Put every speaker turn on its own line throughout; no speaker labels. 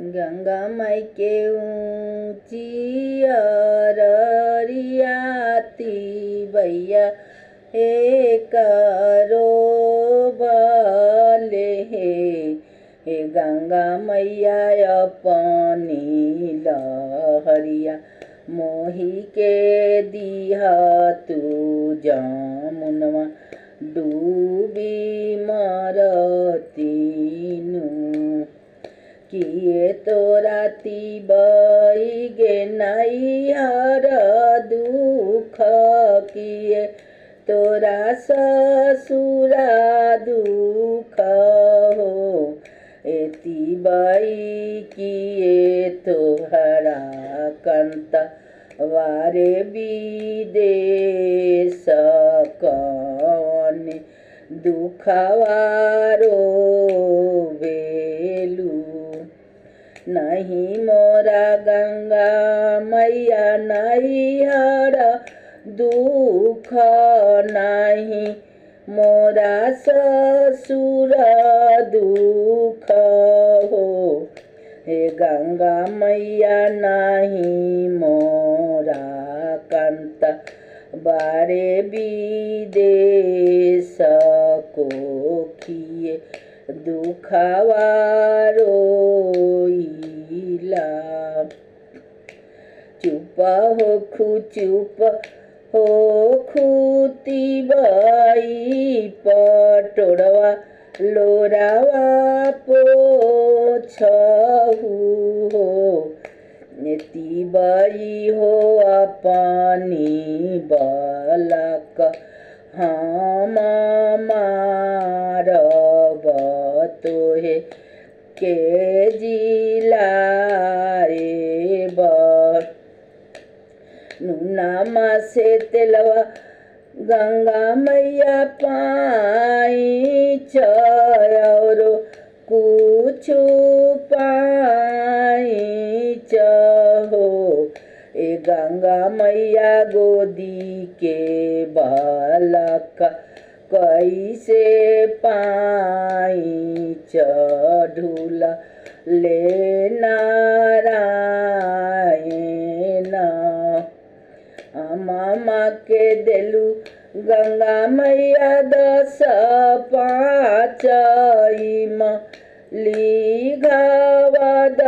गंगा माई के ऊँची अररियाती भैया हे करो भले हे गंगा मैया अपनी लहरिया मोही के दिहा तू जमुनवा डूबी मरतीनु किए तो राती बई गे नैहर दुख किए तोरा ससुरा दुख हो एती बई किए तोहरा कंत वारे विदेश कौन दुखवारो बेलू नहीं मोरा गंगा मैया नैहर दुख नहीं मोरा ससुर दुख हो हे गंगा मैया नहीं मोरा कंत बारे विदेश को किए दुखवारो चुप हो खुती बई पटोड़वा लोरावा पोछहु हो नेती बई हो अपनी बालक हम मारब तोहे के जिलाए नूनमा से तेलवा गंगा मैया पाई चौरो कुछ पाई चहो ए गंगा मैया गोदी के बालक कैसे पाई चढ़ूला ले नारायण मामा के देलू गंगा मैया 10 5 लिघावद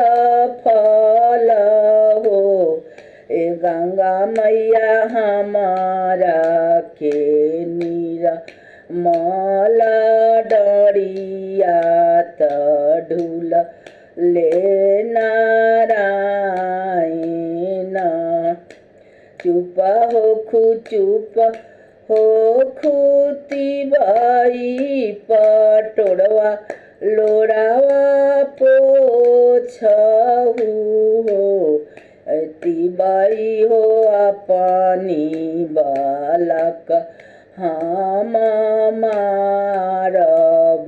फल हो ए गंगा मैया हमारा के नीरा मल डरिया त ढूल ले नारायण चुप हो खुती बई पटोड़वा लोरावा पोछहु हो अति बई हो अपनी बालक हम मारब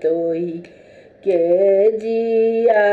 तोही के जिया